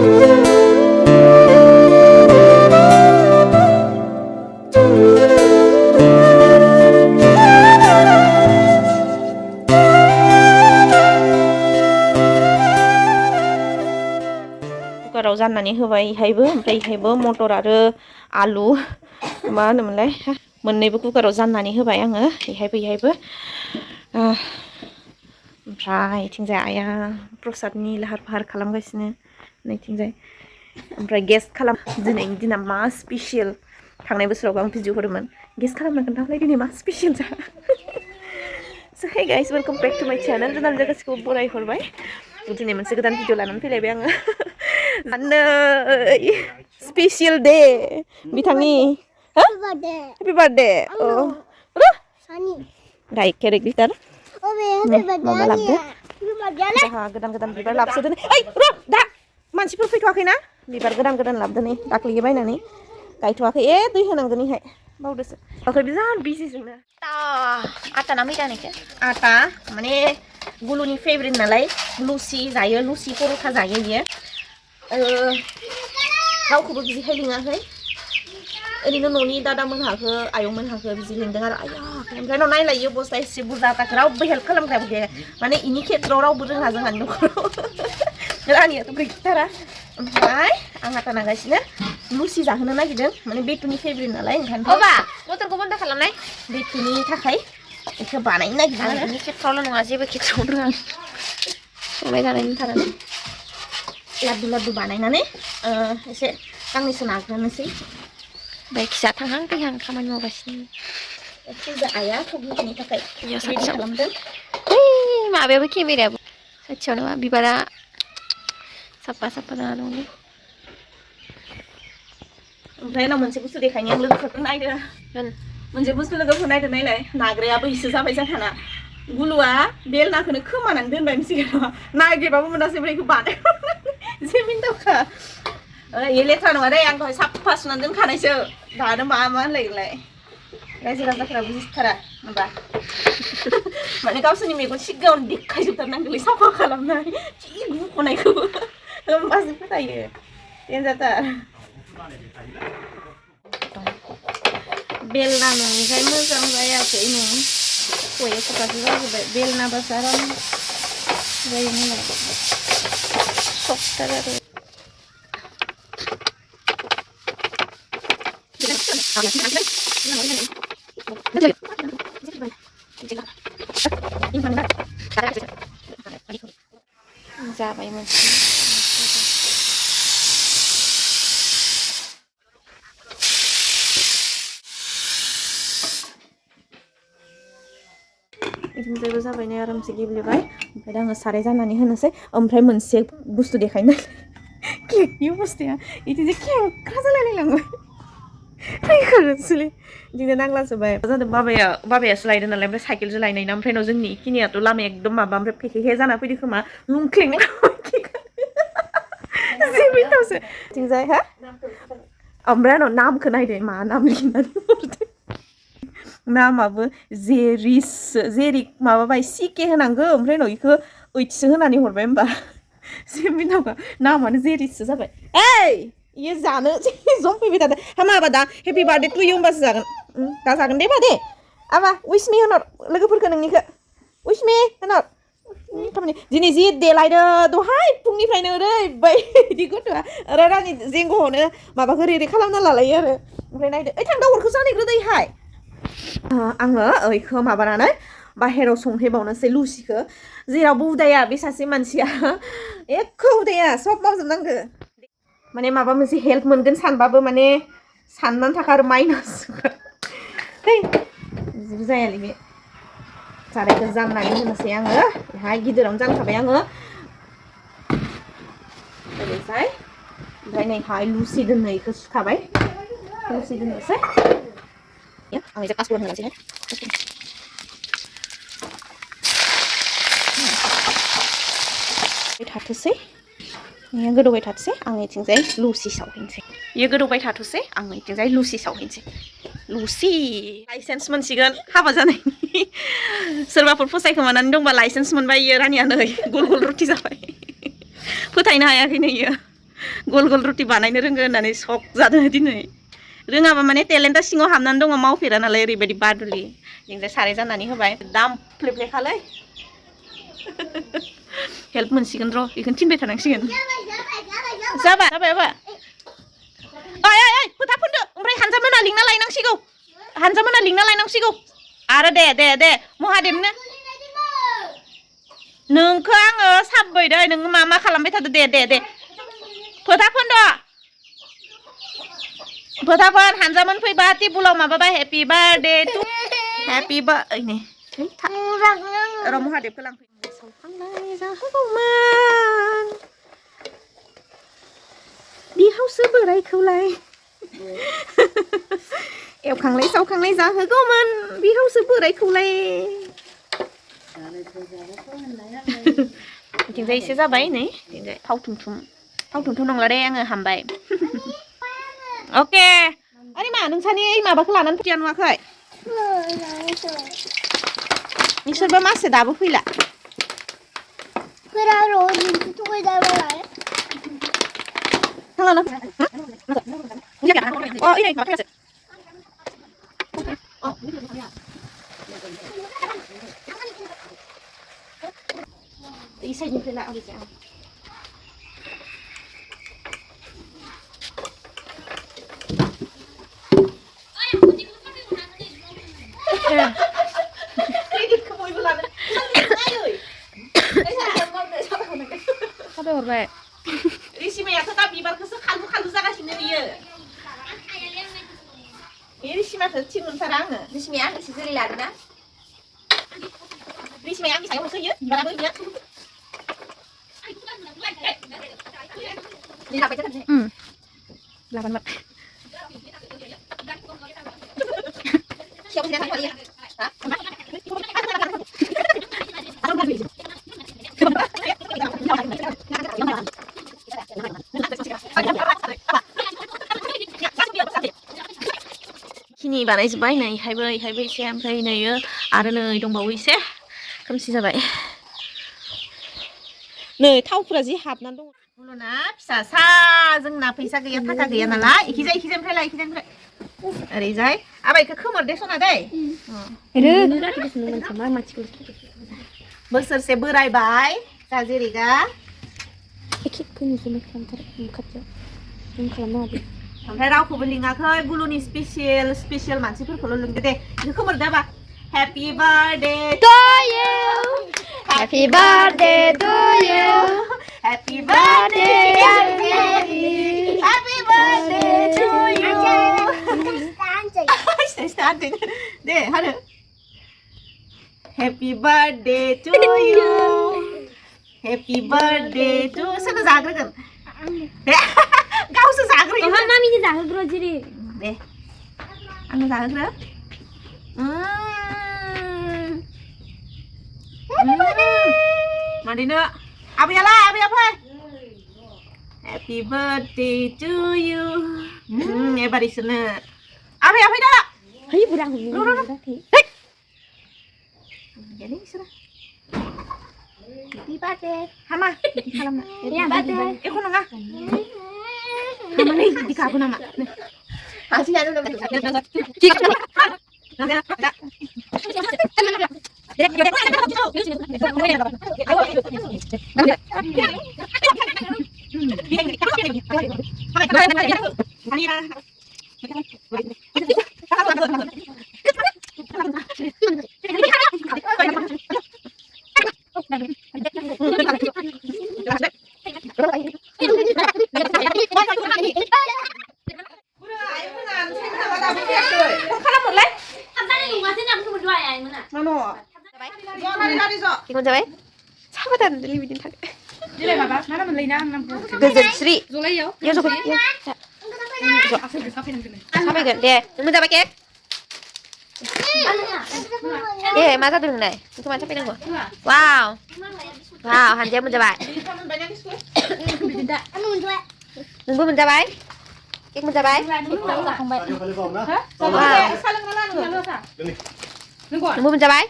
कुकाराव जाननानै होबाय इहायबो ओमफ्राय इहायबो मटर आरो आलु मा होनोमोनलाय मोननैबो कुकाराव जाननानै होबाय आङो इहायबो ओमफ्राय इथिंजाय आइया प्रसादनि लाहार फाहार खालामगासिनो नैथिंजाय ओमफ्राय गेस खालाम दिनैनि दिना मा स्पेसियेल थांनाय बोसोरावबो आं भिडिअ होदोंमोन गेस खालामनो खोन्थालाय दिनै मा स्पेसियेल जा So hey guys, welcome back to my channel. Jangan गासिखौबो बराय हरबाय दिनै मोनसे गोदान भिडिअ लानानै फैलायबाय आङो नै स्पेसियेल डे बिथांनि happy birthday a right character माबा लाबदो जाहा गोदान बिबार लाबसोदो ओइ र' दा मानसिफोर फैथ'वाखैना बिबार गोदान लाबदो नै दाख्लैयो बायनानै गायथ'वाखै दै होनांगोन इहाय बावदोसो ओमफ्राय बिराद बिजि जोंनो आटा ना मैदा नैखो आटा माने गुलुनि फेभरेट नालाय लुसि जायो लुसि पर'था जायो बियो रावखौबो बिदिहाय लिङाखै ओरैनो न'नि दादा मोनहाखो आयं मोनहाखो बिदि लिंदों आरो आया ओमफ्राय उनाव नायलायो बस्था एसे बुरजा आटाखौ रावबो हेल्प खालामग्राबो गैया माने इनि खेत्रआव रावबो रोङा जोंहानि न'खराव रानियाथ' गैथारा ओमफ्राय आं आटा नागासिनो लुसि जाहोनो नागिरदों माने बेटुनि फेभरेट नालाय ओंखायनो मटरखौ बन्द खालामनाय बेटुनि थाखाय बेखौ बानायनो नागिरदों आरो इनि खेत्रआवल' नङा जेबो खेत्रआव रोङा संनाय जानायनि थाखाय लादु बानायनानै एसे गांनैसो नाग्रोनोसै ओमफ्राय खिजा थांहां फैहां खामानि मावगासिनो फुजा आइया थगनिनि थाखाय रेडि खालामदों माबायाबो केमेरायाबो खाथियाव नङा बिबारा साफा जाना दं ओमफ्राय उनाव मोनसे बुस्थु देखायनि आं लोगोफोरखौ नायदो मोनसे बुस्थु लोगोफोर नायदो नायलाय नाग्रायाबो इसे जाबाय जाखाना गुलुआ बेलनाखौनो खोमानानै दोनबाय सिगाङाव नागिरबाबो मोनासै ओमफ्राय बेखौ बानाय जे मिन्थावखा ये लेथ्रा नङा दे आं दहाय साफा सुनानै दोनखानायसो दानो मा होनलायोलाय रायजो राजाफोरा बुजिथारा होनबा माने गावसोरनि मेगन सिगाङावनो देखायजोबथारनांगौलै साफा खालामनाय जि गुख'नायखौबो होमबासो फोथायो देनजारथार बेलना नङैखाय मोजां जायाखै नै खया सफासो जाजोब्बाय बेलनाबासो आराम जायो नालाय सफ्टथार आरो जाबायमोन इथिंजायबो जाबाय नै आरामसे गेब्लेबाय ओमफ्राय आङो साराय जाननानै होनोसै ओमफ्राय मोनसे बुस्थु देखायनो केकनि बुस्थुया इथिंजाय खेंख्रा जालायलायलांबाय फैखागोनसोलै इथिंजाय नांलाजोब्बाय जादों बाबायासो लायदों नालाय ओमफ्राय साइकेलजों लायनाय ना ओमफ्राय उनाव जोंनि खिनियाथ' लामाया एकदम माबा ओमफ्राय फेखेखे जाना फैदो खोमा लुंख्लेंनाय जि मिनिथावसो इथिंजाय हा ओमफ्राय उनाव नामखौ नायदो मा नाम लिरनानै हरदों नामाबो जेरिक माबाबाय सिके होनांगौ ओमफ्राय उनाव बेखौ ओइटसो होनानै हरबाय होमबा जि मिनिथावखा नामानो जेरिससो जाबाय ओइ इयो जानो जम फैबाय थादों हामा दा हेपि बार्थडे टु इउ होमबासो जागोन दा जागोन दे बादे आबा उइस मी होनहर लोगोफोरखौ नोंनिखौ उइस मी होनहर थारमाने दिनै जि देलायदो दहाय फुंनिफ्रायनो ओरैबायदि गथ'आ रानि जेंग'आवनो माबाखौ रेडि खालामना लालायो आरो ओमफ्राय नायदो ओइ थांदा अरखौ जानायग्रोदैहाय आङो ओइखौ माबानानै बाहेरायाव संहैबावनोसै लुसिखौ जेरावबो उदाया बे सासे मानसिया एख' उदाया सब मावजोबनांगौ माने माबा मोनसे हेल्प मोनगोन सानबाबो माने साननानै थाखा आरो माइनास है जेबो जायालै बे सारायखौ जाननानै होनोसै आङो बेहाय गिदिरावनो जानखाबाय आङो ओरैजाय ओमफ्राय नैहाय लुसि दोननो बेखौ सुखाबाय लुसि दोननोसै आं एसे पासवर्ड होनोसै थाथोसै बेयो गोदौबाय थाथोसै आं इथिंजाय लुसि सावहैनोसै बेयो गोदौबाय थाथोसै आं इथिंजाय लुसि सावहैनोसै लुसि लाइसेन्स मोनसिगोन हाबा जानायनि सोरबाफोर फसायखोमानानै दंबा लाइसेन्स मोनबाय इयो रानिया नै गल गल रुटि जाबाय फोथायनो हायाखै नै इयो गल गल रुटि बानायनो रोंगो होननानै सक जादों दिनै रोङाबा माने टेलेन्टआ सिङाव हाबनानै दङ मावफेरा नालाय ओरैबायदि बादुलि जोंनिफ्राय साराय जाननानै होबाय दाम फ्लेफ्लेखालै हेल्प मोनसिगोन र' बेखौनो थिनबाय थानांसिगोन जाबाय जाबाय जाबाय ओइ ओइ ओइ फोथा फोनदो ओमफ्राय हानजामोना लिंना लायनांसिगौ हानजामोना लिंना लायनांसिगौ आरो दे महादेबनो नोंखौ आङो साब्बाय दै नोङो मा खालामबाय थादो दे फोथा फोनदो फोथाफोर हानजामोन फैबा टेबुलाव माबाबा happy birthday to happy birthday र' महादेबखौ लांफै सावखांनाय जाहोगौमोन बिहावसो बोरायखौलाय एवखांलाय सावखांलाय जाहोगौमोन बिहावसो बोरायखौलाय बिथिंजाय एसे जाबाय नै बिथिंजाय थाव थुमथुम नंला दे आङो हामबाय ओके ओरै मा नोंसानि माबाखौ लानानै फैया नुवाखै नोंसोरबो मासे दाबो फैला हरबाय रिसिमायाथ' दा बिबारखौसो खालु जागासिनो बियो बे रिसिमाखौ थिग मोनथारा आङो रिसिमाया आंनिसो जेरै लादोंना रिसिमाया आंनि सायाव होसोयो बिबाराबो बियो लाबान खिनि बानायजोब्बाय नै इहायबो एसे ओमफ्राय नैयो आरो नै दंबावो एसे खोमसि जाबाय नै थावफोरा जि हाबनानै दङ ना फिसासा जोंना फैसा गैया थाखा गैया नालाय इखिजायनिफ्राय लाय इखिजायनिफ्राय ओरैजाय आबायखौ खोमोरदे सना दै बोसोरसे बोरायबाय दा जेरैगा ओमफ्राय रावखौबो लिङाखै बुलुनि स्पेसियेल मानसिफोरखौल' लिंदो दे बेखौ खोमोरदो बा happy birthday to you happy birthday to you happy birthday happy birthday to you standing दे हारो happy birthday to you happy birthday to सोरनो जाग्रोगोन दे गावसो जाग्रोयो मामिनो जाहोग्रो जेरै दे आंनो जाहोग्रो मादैनो आबैया फै हेपि बार्थडे टु इउ एबार इसोरनो आबैया फै दा है बुरा jadi isra happy birthday hama happy birthday aku nanga hama nih di kaku nama asli ada जाबाय साबादान दलै बिदिनो थागोन दिनै माबा मा नाम मोनलाय ना आं नामखौ गोजोनस्रि जलायाव या जखौ साबायगोन दे नों मोनजाबाय केक दे मा जादों नोंलाय नोंखौ मानो साफायनांगौ वाव हानजाया मोनजाबाय नोंबो मोनजाबाय केक मोनजाबाय नोंबो मोनजाबाय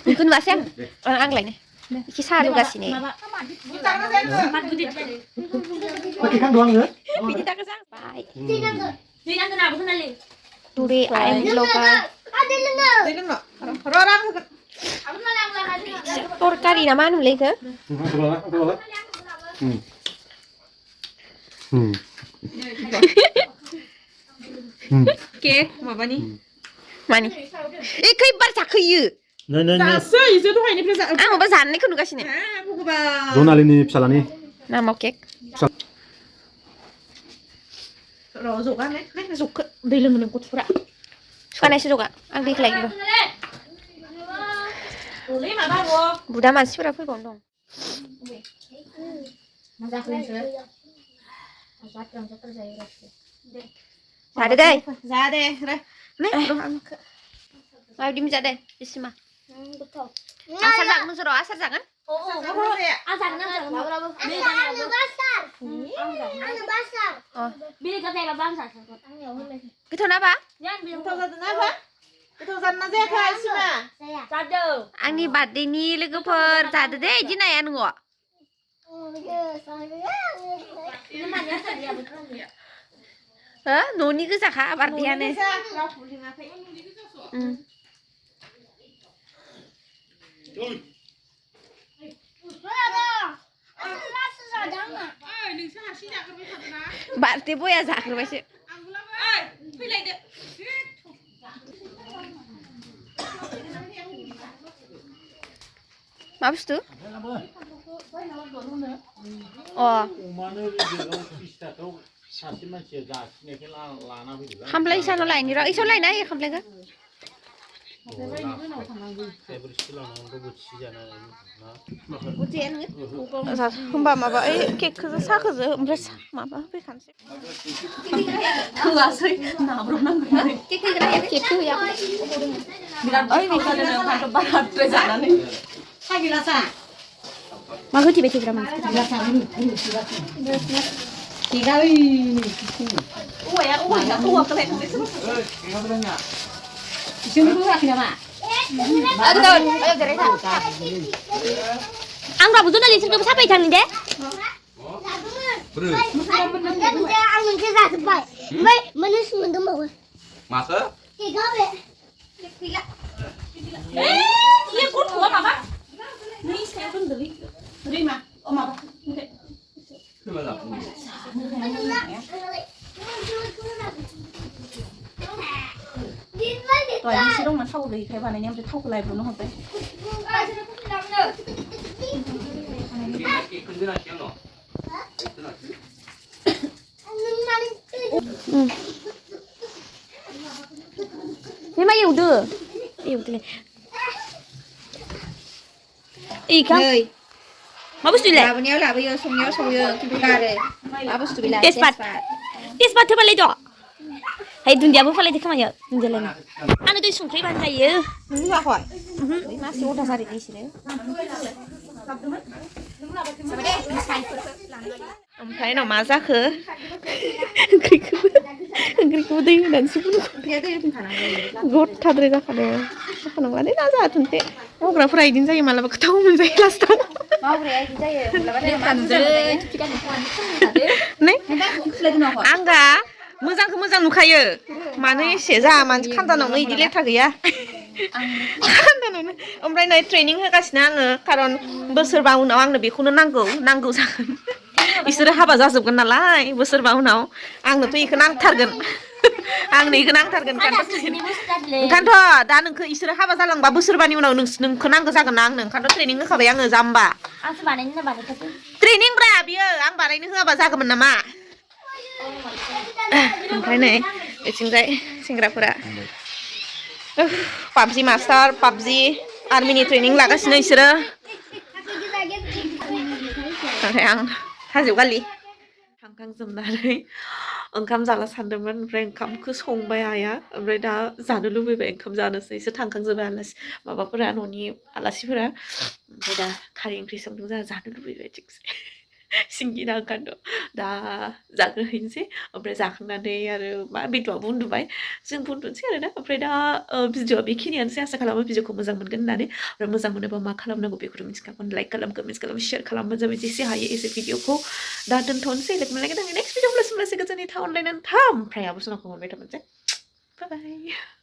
नोंखौ नुवासै आं लायनो 이렇게 사루가시네. Pakai kan doang ya? Pidi tak kesang. Bye. Dia nak apa nak li? Turi ayam loka. Dileng no. Rorang Torkari naman mulai ke? Keluar. Oke, apa nih? Mani. Kau baca kau. Nah. Rasa itu tuh ini bisa. Ang bahasa ni kau nugas ni. Buku ba. Donal ini pisalah nih. Nama kek. Rozok kan? Nih suka dileng dengan kucura. Suka nasi juga. Ang dik lagi tu. Boleh mana bo? Budak masih berapa gondong? Ada deh. Zade, nih, Mau di mana deh? Di sini mah. Asal jangan nusro, asal jangan. Asal nak berapa? Anu basar. Anu basar. Oh. Bili kata yang basar. Kita apa? Jangan bilang Itu zat apa? Itu zat nasi apa sih mah? saya. Satu. Ang ni birthday ni lagi per ada deh. Jina ya nunggu. Ini mana saya betul ya? Noni ke sah birthday ni. Birthday boy ya zakir masih. Maaf tu? Oh. Kamplay sana lain ni, iso lain aja kamplay kan? Hamba maba, kek sak je, beres maba, bekan sih. Kelasnya nabrak nanggung. Kek ya. Oh ini kan ada kantor barat rezanan nih. Lagi rasa. Magu tiba tiba mas. Rasa ini. Tiga ini. Ya, tua kalian. Sini dulu akhirnya mak. Ayo gerak. Ang berapa tu nak lihat ke siapa yang ni deh? Masa? Iya kau tua apa? Nih saya pun beli. Terima. Om apa? Tuh ini sih dong, tahu lagi kayak mana yang udah tahu kelai belum nonton. Ni mah ya udah. Ya udah. Ikan. Mabus tu lah. Lah, bây giờ xong chúng ta đây. Mabus tu bila. Tispat tu balik tu. Hai dunia apa balik tu mana? Dunia lain. Anu tu sungkri bantai ya. Enggak kok. Masih udah sari di sini. Ompray no masa ke? Ngriku deh dan sepuluh. God kadre dah kadre. Apa nang lade nasa tunte. Oh, berapa ini saya malah ketahu menjadi last tahun. Mau beri aja saya. Nih, angga, मोजां नुखायो. मानो एसे जा मानसि खान्दानावनो इदि लेथ्रा गैया. खान्दानावनो. ओमफ्राय नै ट्रेनिं होगासिनो आङो खारन बोसोरबा उनाव आंनो बेखौनो नांगौ जागोन. इसोरो हाबा जाजोबगोन नालाय बोसोरबा उनाव आंनोथ' इखौ नांथारगोन. आंनो इखौ नांथारगोन ओंखायनोथ' दा नोंखौ इसोरो हाबा जालांबा बोसोरबानि उनाव नोंखौ नांगौ जागोन ना आंनो ओंखायनोथ' ट्रेनिं होखाबाय आङो जाम्बा. Aku badannya nak badan kecil. Training ब्रा बियो आं बानायनो होआबा जागौमोन नामा? ओमफ्राय नै बिथिंजाय सेंग्राफोरा पाबजि मास्टार पाबजि आर्मिनि ट्रेनिं लागासिनो बिसोरो ओमफ्राय आं हाजोगालि थांखांजोबनानै ओंखाम जाला सानदोंमोन ओमफ्राय ओंखामखौ संबाय आइया ओमफ्राय दा जानो लुबैबाय ओंखाम जानोसै इसोर थांखांजोब्बाय आलासि माबाफोरा न'नि आलासिफोरा ओमफ्राय दा खारै ओंख्रि संदों जानो लुबैबाय थिगसे सिंगिना ओंखारनो दा जाग्रोहैनोसै ओमफ्राय जाखांनानै आरो मा बेद'आबो उन्दुबाय जोंबो उन्दुनोसै आरो ना ओमफ्राय दा भिडिअआ बेखिनियानोसै आसा खालामो भिडिअखौ मोजां मोनगोन होननानै आरो मोजां मोनोबा मा खालामनांगौ बेखौथ' मिथिखागोन लाइक खालाम कमेन्ट्स खालाम शेयार खालामबानो जाबाय जेसे हायो एसे भिडिअखौ दा दोनथ'नोसै लोगो मोनलायगोन आङो नेक्स्ट भिडिअ होमब्लासिम गोजोननि था अनलायनानै था ओमफ्राय आब' सनाखौ मोनबाय थाबोनोसै बाय बाय